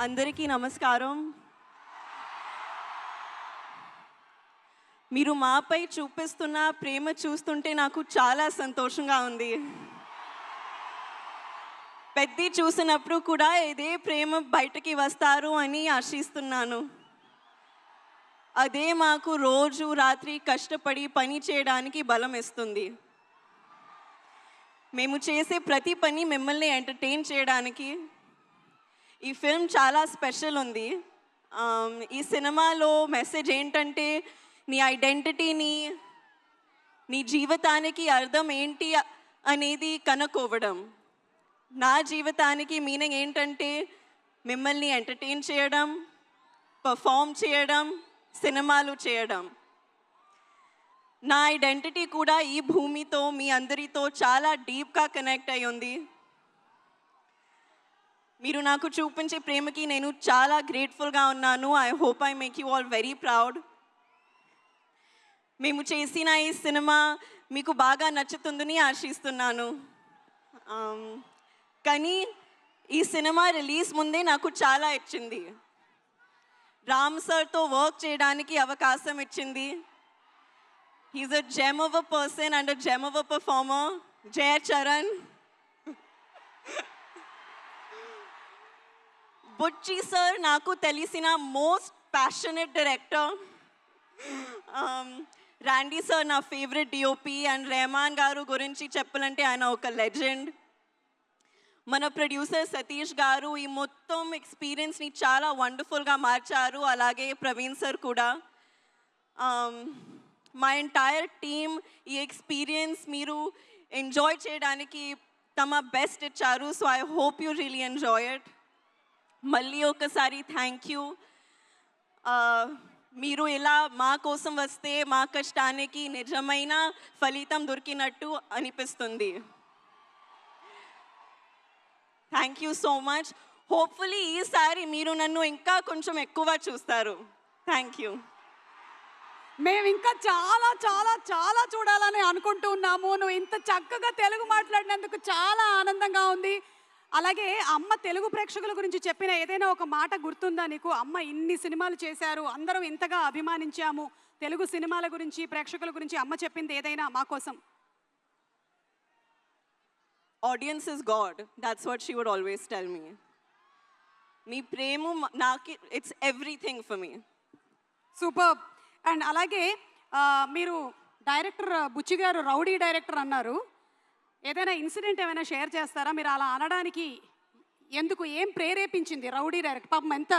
అందరికీ నమస్కారం. మీరు మాపై చూపిస్తున్న ప్రేమ చూస్తుంటే నాకు చాలా సంతోషంగా ఉంది. పెద్ది చూసినప్పుడు కూడా ఇదే ప్రేమ బయటికి వస్తారు అని ఆశిస్తున్నాను. అదే మాకు రోజు రాత్రి కష్టపడి పని చేయడానికి బలం ఇస్తుంది. మేము చేసే ప్రతి పని మిమ్మల్ని ఎంటర్టైన్ చేయడానికి. ఈ ఫిల్మ్ చాలా స్పెషల్ ఉంది. ఈ సినిమాలో మెసేజ్ ఏంటంటే నీ ఐడెంటిటీని, నీ జీవితానికి అర్థం ఏంటి అనేది కనుక్కోవడం. నా జీవితానికి మీనింగ్ ఏంటంటే మిమ్మల్ని ఎంటర్టైన్ చేయడం, పర్ఫామ్ చేయడం, సినిమాలు చేయడం. నా ఐడెంటిటీ కూడా ఈ భూమితో, మీ అందరితో చాలా డీప్గా కనెక్ట్ అయి ఉంది. మీరు నాకు చూపించే ప్రేమకి నేను చాలా గ్రేట్ఫుల్గా ఉన్నాను. I hope I make you all very proud. మేము చేసిన ఈ సినిమా మీకు బాగా నచ్చుతుందని ఆశిస్తున్నాను. కానీ ఈ సినిమా రిలీజ్ ముందే నాకు చాలా ఇచ్చింది. రామ్ సార్తో వర్క్ చేయడానికి అవకాశం ఇచ్చింది. He is a gem of a person and a gem of a performer. Jaya Charan. Buchi sir నాకు తెలిసిన most passionate director. Randy sir నా favourite DOP. And Rahman garu గురించి చెప్పాలంటే ఆయన ఒక లెజెండ్. మన ప్రొడ్యూసర్ సతీష్ గారు ఈ మొత్తం ఎక్స్పీరియన్స్ని చాలా వండర్ఫుల్గా మార్చారు. అలాగే ప్రవీణ్ సార్ కూడా. మా ఎంటైర్ టీమ్ ఈ ఎక్స్పీరియన్స్ మీరు ఎంజాయ్ చేయడానికి తమ బెస్ట్ ఇచ్చారు. So I hope you really enjoy it. మళ్ళీ ఒకసారి థ్యాంక్ యూ. మీరు ఇలా మా కోసం వస్తే మా కష్టానికి నిజమైన ఫలితం దొరికినట్టు అనిపిస్తుంది. Thank you so much. Hopefully ఈసారి మీరు నన్ను ఇంకా కొంచెం ఎక్కువ చూస్తారు. Thank you. మేము ఇంకా చాలా చాలా చాలా చూడాలని అనుకుంటూ ఉన్నాము. నువ్వు ఇంత చక్కగా తెలుగు మాట్లాడినందుకు చాలా ఆనందంగా ఉంది. అలాగే అమ్మ తెలుగు ప్రేక్షకుల గురించి చెప్పిన ఏదైనా ఒక మాట గుర్తుందా నీకు? అమ్మ ఇన్ని సినిమాలు చేశారు, అందరం ఇంతగా అభిమానించాము, తెలుగు సినిమాల గురించి, ప్రేక్షకుల గురించి అమ్మ చెప్పింది ఏదైనా మా కోసం? Audience is god. That's what she would always tell me. మీ ప్రేమ నాకు it's everything for me. Super. And అలాగే మీరు డైరెక్టర్ బుచ్చి గారు రౌడీ డైరెక్టర్ అన్నారు. ఏదైనా ఇన్సిడెంట్ ఏమైనా షేర్ చేస్తారా? మీరు అలా అనడానికి ఎందుకు, ఏం ప్రేరేపించింది రౌడీ డైరెక్టర్? పాపం ఎంత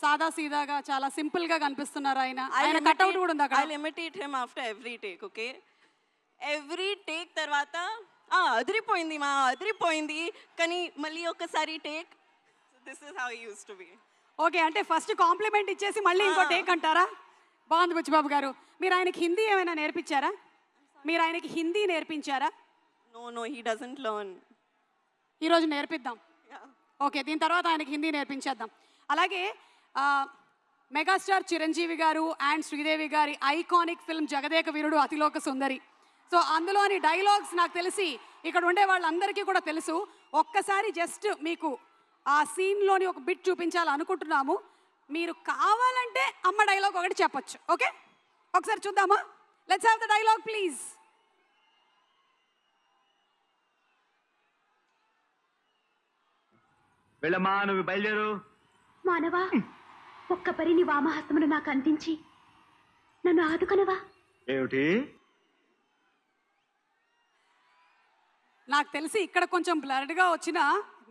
సాదా సీదాగా చాలా సింపుల్గా కనిపిస్తున్నారు ఆయన. ఆయన కట్అవుట్ కూడా ఉంది అక్కడ. I imitate him after every take. Okay, every take తర్వాత అదిరిపోయింది అదిరిపోయింది, కానీ మళ్ళీ ఒకసారి take. This is how he used to be. Okay, అంటే ఫస్ట్ కాంప్లిమెంట్ ఇచ్చేసి మళ్ళీ ఇంకో టేక్ అంటారా? బాగుంది బుచ్చిబాబు గారు. మీరు ఆయనకి హిందీ ఏమైనా నేర్పించారా? మీరు ఆయనకి Hindi నేర్పించారా? No, he doesn't learn. ఈరోజు నేర్పిద్దాం. ఓకే, దీని తర్వాత ఆయనకి హిందీ నేర్పించేద్దాం. అలాగే మెగాస్టార్ చిరంజీవి గారు అండ్ శ్రీదేవి గారి iconic film Jagadeka Veerudu Athiloka Sundari. So అందులోని డైలాగ్స్ నాకు తెలిసి ఇక్కడ ఉండే వాళ్ళందరికీ కూడా తెలుసు. ఒక్కసారి జస్ట్ మీకు ఆ సీన్లోని ఒక బిట్ చూపించాలనుకుంటున్నాము. మీరు కావాలంటే అమ్మ డైలాగ్ ఒకటి చెప్పొచ్చు. ఓకే, ఒకసారి చూద్దామా? Let's have the dialogue please. వెళ్ళమ్మా, నువ్వు బయలుదేరు. మానవా, ఒక్క పరిని వామహస్తమును నాకు అందించి నన్ను ఆదుకనవా? ఏమిటి? నాకు తెలిసి ఇక్కడ కొంచెం బ్లర్డ్గా వచ్చిన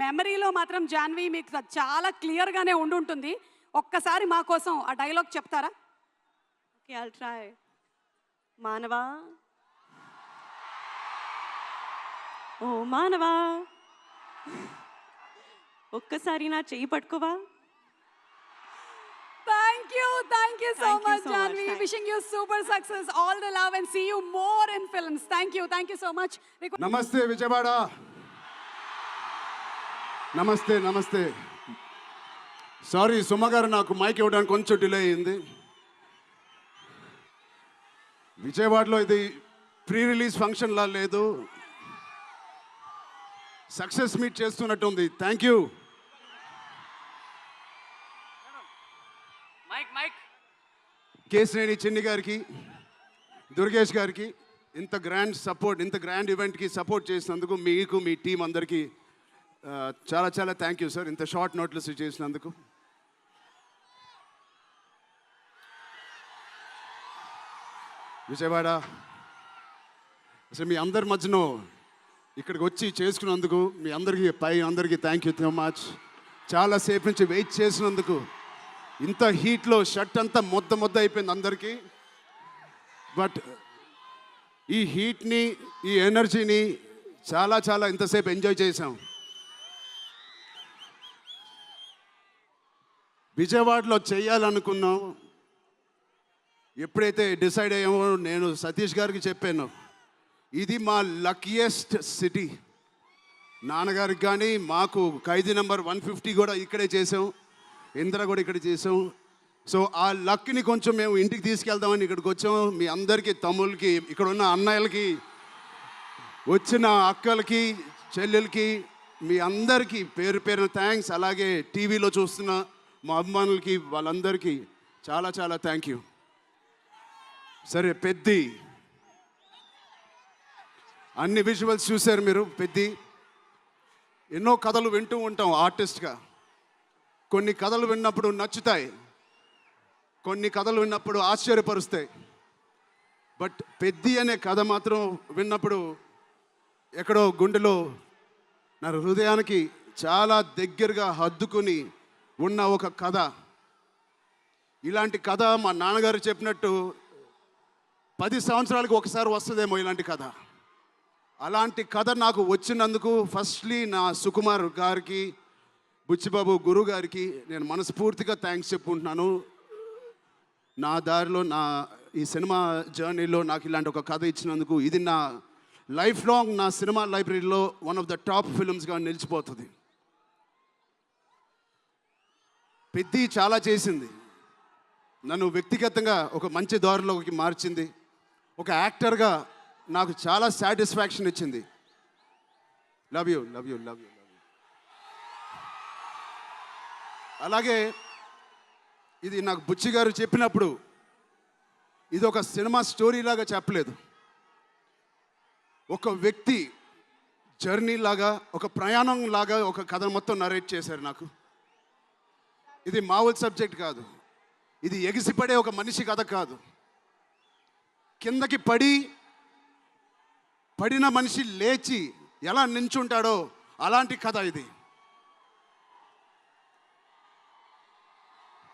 మెమరీలో మాత్రం జాన్వి మీకు చాలా క్లియర్గానే ఉండుంటుంది. ఒక్కసారి మా కోసం ఆ డైలాగ్ చెప్తారా? Okay, I'll try. మానవా, ఓ మానవా, ఒక్కసారి నా చెయ్యి పట్టుకోవా? Thank you so much Janvi. Wishing you super success, all the love and see you more in films. Thank you so much. నమస్తే విజయవాడ. నమస్తే. సారీ సుమ గారు, నాకు మైక్ ఇవ్వడానికి కొంచెం డిలే అయింది. విజయవాడలో ఇది ప్రీ రిలీజ్ ఫంక్షన్లా లేదు, సక్సెస్ మీట్ చేస్తున్నట్టుంది. Thank you. మైక్ కేశినేని చిన్ని గారికి, దుర్గేష్ గారికి ఇంత గ్రాండ్ సపోర్ట్, ఇంత గ్రాండ్ ఈవెంట్కి సపోర్ట్ చేసినందుకు మీకు, మీ టీం అందరికీ చాలా చాలా థ్యాంక్ యూ సార్, ఇంత షార్ట్ నోట్లెస్ చేసినందుకు. విజయవాడ అసలు మీ అందరి మధ్యలో ఇక్కడికి వచ్చి చేసుకున్నందుకు మీ అందరికీ థ్యాంక్ యూ సో మచ్. చాలాసేపు నుంచి వెయిట్ చేసినందుకు, ఇంత హీట్లో షర్ట్ అంతా మొద్ద అయిపోయింది అందరికీ. బట్ ఈ హీట్ని, ఈ ఎనర్జీని చాలా ఇంతసేపు ఎంజాయ్ చేశాం. విజయవాడలో చేయాలనుకున్నాం. ఎప్పుడైతే డిసైడ్ అయ్యామో నేను సతీష్ గారికి చెప్పాను, ఇది మా లక్కీయెస్ట్ సిటీ. నాన్నగారికి కానీ మాకు ఖైదీ నెంబర్ 150 కూడా ఇక్కడే చేసాం, ఇంద్ర కూడా ఇక్కడ చేసాం. సో ఆ లక్ని కొంచెం మేము ఇంటికి తీసుకెళ్దామని ఇక్కడికి వచ్చాం. మీ అందరికీ, తమ్ముళ్ళకి, ఇక్కడ ఉన్న అన్నయ్యలకి, వచ్చిన అక్కలకి, చెల్లెలకి, మీ అందరికీ పేరు పేరున థ్యాంక్స్. అలాగే టీవీలో చూస్తున్న మా అభిమానులకి, వాళ్ళందరికీ చాలా థ్యాంక్ యూ. సరే, పెద్ది అన్ని విజువల్స్ చూశారు మీరు. పెద్ది ఎన్నో కథలు వింటూ ఉంటాం ఆర్టిస్ట్గా. కొన్ని కథలు విన్నప్పుడు నచ్చుతాయి, కొన్ని కథలు విన్నప్పుడు ఆశ్చర్యపరుస్తాయి. బట్ పెద్ది అనే కథ మాత్రం విన్నప్పుడు ఎక్కడో గుండెలో నా హృదయానికి చాలా దగ్గరగా హద్దుకుని ఉన్న ఒక కథ. ఇలాంటి కథ మా నాన్నగారు చెప్పినట్టు 10 సంవత్సరాలకు ఒకసారి వస్తుందేమో ఇలాంటి కథ. అలాంటి కథ నాకు వచ్చినందుకు ఫస్ట్లీ నా సుకుమార్ గారికి, బుచ్చిబాబు గురు గారికి నేను మనస్ఫూర్తిగా థ్యాంక్స్ చెప్పుకుంటున్నాను. నా దారిలో, నా ఈ సినిమా జర్నీలో నాకు ఇలాంటి ఒక కథ ఇచ్చినందుకు. ఇది నా లైఫ్ లాంగ్, నా సినిమా లైబ్రరీలో వన్ ఆఫ్ ద టాప్ ఫిల్మ్స్గా నిలిచిపోతుంది. పెద్ది చాలా చేసింది, నన్ను వ్యక్తిగతంగా ఒక మంచి దారిలోకి మార్చింది. ఒక యాక్టర్గా నాకు చాలా సాటిస్ఫాక్షన్ ఇచ్చింది. Love you. అలాగే ఇది నాకు బుచ్చి గారు చెప్పినప్పుడు ఇది ఒక సినిమా స్టోరీ లాగా చెప్పలేదు, ఒక వ్యక్తి జర్నీ లాగా, ఒక ప్రయాణం లాగా ఒక కథ మొత్తం నరేట్ చేశారు నాకు. ఇది మామూలు సబ్జెక్ట్ కాదు, ఇది ఎగిసిపడే ఒక మనిషి కథ కాదు. కిందకి పడిన మనిషి లేచి ఎలా నించుంటాడో అలాంటి కథ ఇది.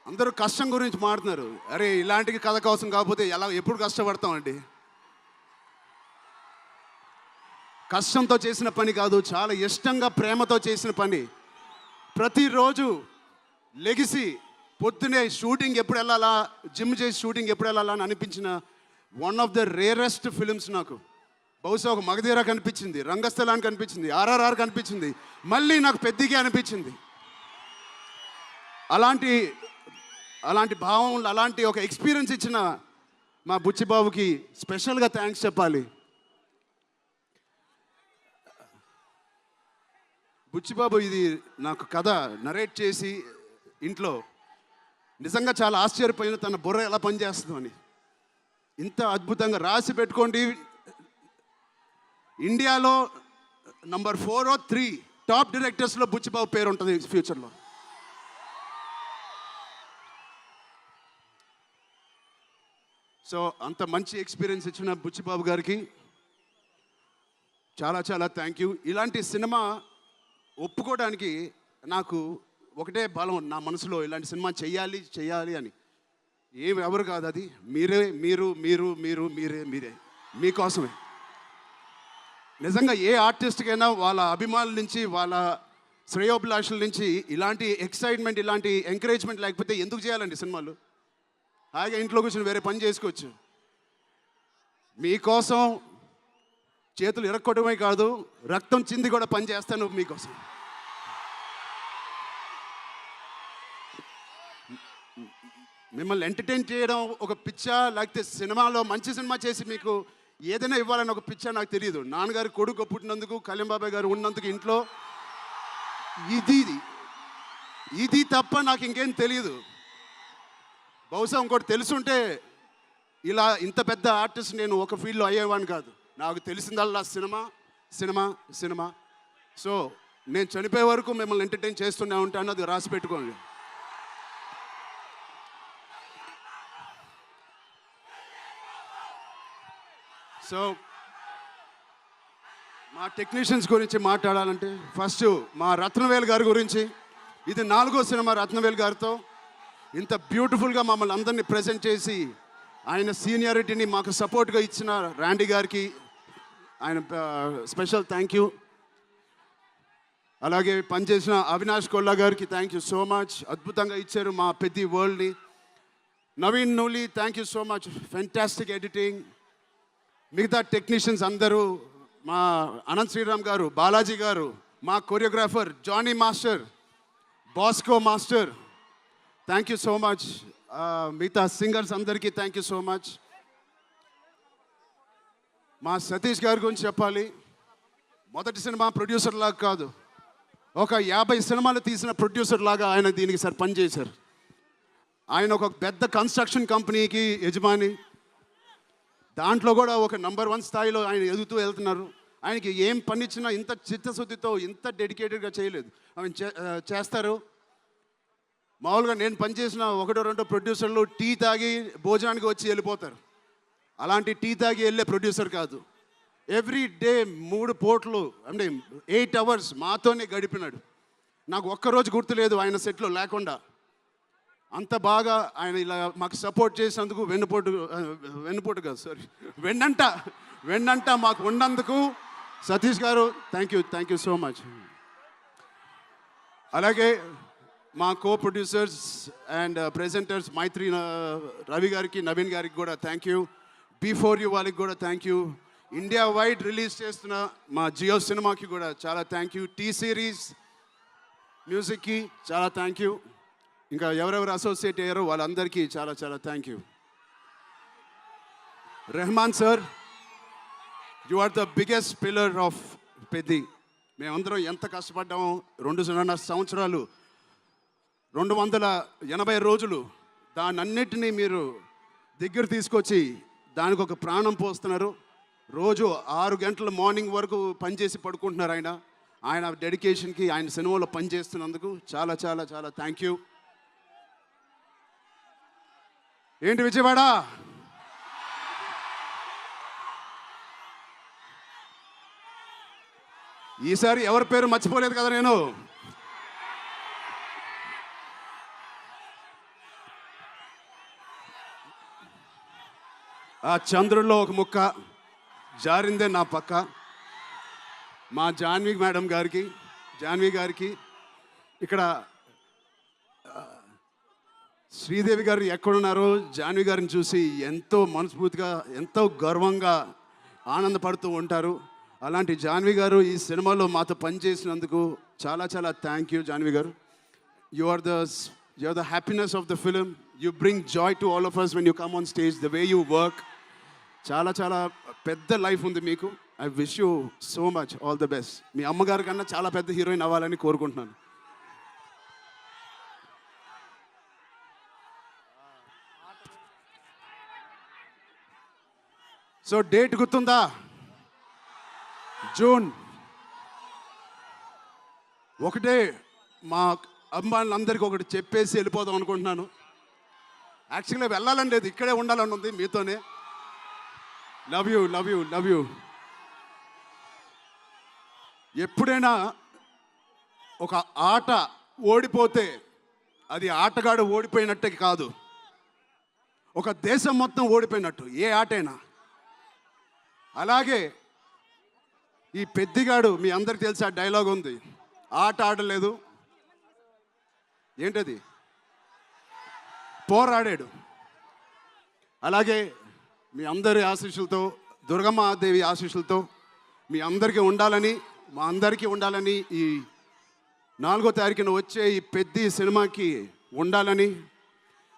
అందరూ కష్టం గురించి మాట్లాడుతున్నారు. అరే, ఇలాంటి కథ కోసం కాకపోతే ఎప్పుడు కష్టపడతామండి? కష్టంతో చేసిన పని కాదు, చాలా ఇష్టంగా, ప్రేమతో చేసిన పని. ప్రతిరోజు లెగిసి పొద్దునే షూటింగ్ ఎప్పుడు వెళ్ళాలా, జిమ్ చేసి షూటింగ్ ఎప్పుడు వెళ్ళాలా అని అనిపించిన one of the rarest films నాకు. బహుశా ఒక మగధీర కనిపించింది, రంగస్థలానికి కనిపించింది, RRR కనిపించింది, మళ్ళీ నాకు పెద్దికి అనిపించింది. అలాంటి భావం, అలాంటి ఒక ఎక్స్పీరియన్స్ ఇచ్చిన మా బుచ్చిబాబుకి స్పెషల్గా థ్యాంక్స్ చెప్పాలి. బుచ్చిబాబు ఇది నాకు కథ నరేట్ చేసి ఇంట్లో నిజంగా చాలా ఆశ్చర్యపోయిన, తన బుర్ర ఎలా పనిచేస్తుందో అని. ఇంత అద్భుతంగా రాసి పెట్టుకోండి. ఇండియాలో నంబర్ 4 or 3 టాప్ డైరెక్టర్స్లో బుచ్చిబాబు పేరు ఉంటుంది ఫ్యూచర్లో. సో అంత మంచి ఎక్స్పీరియన్స్ ఇచ్చిన బుచ్చిబాబు గారికి చాలా థ్యాంక్ యూ. ఇలాంటి సినిమా ఒప్పుకోవడానికి నాకు ఒకటే బలం నా మనసులో, ఇలాంటి సినిమా చెయ్యాలి అని. ఎవరు కాదు, అది మీరే మీకోసమే. నిజంగా ఏ ఆర్టిస్ట్కైనా వాళ్ళ అభిమానుల నుంచి, వాళ్ళ శ్రేయోభిలాషుల నుంచి ఇలాంటి ఎక్సైట్మెంట్, ఇలాంటి ఎంకరేజ్మెంట్ లేకపోతే ఎందుకు చేయాలండి సినిమాలు? హాయిగా ఇంట్లో కూర్చొని వేరే పని చేసుకోవచ్చు. మీకోసం చేతులు ఇరక్కొట్టమే కాదు, రక్తం చింది కూడా పని చేస్తాను మీకోసం. మిమ్మల్ని ఎంటర్టైన్ చేయడం ఒక పిచ్చా, లేకపోతే సినిమాలో మంచి సినిమా చేసి మీకు ఏదైనా ఇవ్వాలని ఒక పిచ్చా నాకు తెలియదు. నాన్నగారు కొడుకు పుట్టినందుకు, కళ్యాణ్ బాబాయ్ గారు ఉన్నందుకు ఇంట్లో ఇది తప్ప నాకు ఇంకేం తెలియదు. బహుశా ఇంకోటి తెలుసుంటే ఇలా ఇంత పెద్ద ఆర్టిస్ట్ నేను ఒక ఫీల్డ్లో అయ్యేవాడిని కాదు. నాకు తెలిసిందల్లా సినిమా సినిమా సినిమా. సో నేను చనిపోయే వరకు మిమ్మల్ని ఎంటర్టైన్ చేస్తూనే ఉంటాను, అది రాసి పెట్టుకోండి. సో మా టెక్నీషియన్స్ గురించి మాట్లాడాలంటే ఫస్ట్ మా రత్నవేల్ గారి గురించి. ఇది 4వ సినిమా రత్నవేల్ గారితో. ఇంత బ్యూటిఫుల్గా మమ్మల్ని అందరినీ ప్రజెంట్ చేసి ఆయన సీనియారిటీని మాకు సపోర్ట్గా ఇచ్చిన ర్యాండీ గారికి ఆయన స్పెషల్ థ్యాంక్ యూ. అలాగే పనిచేసిన అవినాష్ కొల్లా గారికి థ్యాంక్ యూ సో మచ్. అద్భుతంగా ఇచ్చారు మా పెద్ద వరల్డ్ని. Naveen Nooli thank you so much, fantastic editing. మిగతా టెక్నీషియన్స్ అందరూ, మా అనంత్ శ్రీరామ్ గారు, బాలాజీ గారు, మా choreographer Jani master, Bosco master, thank you so much. మిగతా సింగర్స్ అందరికీ థ్యాంక్ యూ సో మచ్. మా సతీష్ గారి గురించి చెప్పాలి. మొదటి సినిమా ప్రొడ్యూసర్ లాగా కాదు, ఒక 50 సినిమాలు తీసిన ప్రొడ్యూసర్ లాగా ఆయన దీనికి పనిచేశారు. ఆయన ఒక పెద్ద కన్స్ట్రక్షన్ కంపెనీకి యజమాని. దాంట్లో కూడా ఒక నంబర్ 1 స్థాయిలో ఆయన ఎదుగుతూ వెళ్తున్నారు. ఆయనకి ఏం పని ఇచ్చినా ఇంత చిత్తశుద్ధితో, ఇంత డెడికేటెడ్గా చేయలేదు. ఆయన చేస్తారు. మామూలుగా నేను పనిచేసిన 1-2 ప్రొడ్యూసర్లు టీ తాగి భోజనానికి వచ్చి వెళ్ళిపోతారు. అలాంటి టీ తాగి వెళ్ళే ప్రొడ్యూసర్ కాదు. ఎవ్రీ డే 3 పూటలు అంటే 8 అవర్స్ మాతోనే గడిపినాడు. నాకు ఒక్కరోజు గుర్తులేదు ఆయన సెట్లో లేకుండా. అంత బాగా ఆయన ఇలా మాకు సపోర్ట్ చేసినందుకు వెన్నుపోటు కాదు సారీ వెన్నంట మాకు ఉన్నందుకు సతీష్ గారు థ్యాంక్ యూ సో మచ్. అలాగే మా కో ప్రొడ్యూసర్స్ అండ్ ప్రెజెంటర్స్ మైత్రి రవి గారికి, నవీన్ గారికి కూడా థ్యాంక్ యూ. బిఫోర్ యూ వాళ్ళకి కూడా thank you. India wide release చేస్తున్న మా జియో సినిమాకి కూడా చాలా థ్యాంక్ యూ. టీ సిరీస్ మ్యూజిక్కి చాలా థ్యాంక్ యూ. ఇంకా ఎవరెవరు అసోసియేట్ అయ్యారో వాళ్ళందరికీ చాలా చాలా thank you. Rahman sir, you are the biggest pillar of Peddi. మేమందరం ఎంత కష్టపడ్డామో 2.5 సంవత్సరాలు, 280 రోజులు, దాన్నన్నిటినీ మీరు దగ్గర తీసుకొచ్చి దానికి ఒక ప్రాణం పోస్తున్నారు. రోజు 6 గంటల మార్నింగ్ వరకు పనిచేసి పడుకుంటున్నారు ఆయన డెడికేషన్కి, ఆయన సినిమాలో పనిచేస్తున్నందుకు చాలా చాలా చాలా థ్యాంక్ యూ. ఏంటి విజయవాడ? ఈసారి ఎవరి పేరు మర్చిపోలేదు కదా నేను. ఆ చంద్రుల్లో ఒక ముక్క జారిందే నా పక్క. మా జాన్వి గారికి ఇక్కడ శ్రీదేవి గారు ఎక్కడున్నారో జాన్వి గారిని చూసి ఎంతో మనస్ఫూర్తిగా, ఎంతో గర్వంగా ఆనందపడుతూ ఉంటారు. అలాంటి జాన్వి గారు ఈ సినిమాలో మాతో పనిచేసినందుకు చాలా చాలా థ్యాంక్ యూ జాన్వి గారు. You are the happiness of the film. You bring joy to all of us when you come on stage, the way you work. చాలా చాలా పెద్ద లైఫ్ ఉంది మీకు. I wish you so much, all the best. మీ అమ్మగారి కన్నా చాలా పెద్ద హీరోయిన్ అవ్వాలని కోరుకుంటున్నాను. సో డేట్ గుర్తుందా? జూన్ 1. మా అమ్మాయిలందరికీ ఒకటి చెప్పేసి వెళ్ళిపోదాం అనుకుంటున్నాను. యాక్చువల్గా వెళ్ళాలని లేదు, ఇక్కడే ఉండాలని ఉంది మీతోనే. Love you. ఎప్పుడైనా ఒక ఆట ఓడిపోతే అది ఆటగాడు ఓడిపోయినట్టే కాదు, ఒక దేశం మొత్తం ఓడిపోయినట్టు ఏ ఆటైనా. అలాగే ఈ పెద్దిగాడు, మీ అందరికి తెలిసి ఆ డైలాగ్ ఉంది, ఆట ఆడలేదు, ఏంటది, పోరాడాడు. అలాగే మీ అందరి ఆశీస్సులతో, దుర్గమ్మాదేవి ఆశీస్సులతో మీ అందరికీ ఉండాలని, మా అందరికీ ఉండాలని, ఈ 4వ తారీఖున వచ్చే ఈ పెద్ది సినిమాకి ఉండాలని,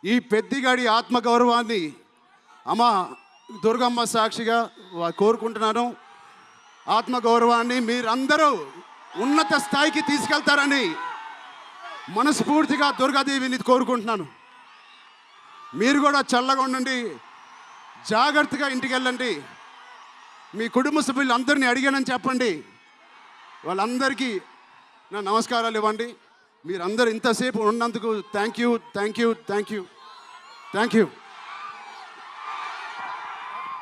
ఈ పెద్దిగాడి ఆత్మగౌరవాన్ని అమ్మ దుర్గమ్మ సాక్షిగా కోరుకుంటున్నాను. ఆత్మగౌరవాన్ని మీరందరూ ఉన్నత స్థాయికి తీసుకెళ్తారని మనస్ఫూర్తిగా దుర్గాదేవిని కోరుకుంటున్నాను. మీరు కూడా చల్లగా ఉండండి, జాగ్రత్తగా ఇంటికి వెళ్ళండి. మీ కుటుంబ సభ్యులు అందరినీ అడిగానని చెప్పండి. వాళ్ళందరికీ నా నమస్కారాలు ఇవ్వండి. మీరందరూ ఇంతసేపు ఉన్నందుకు థ్యాంక్ యూ.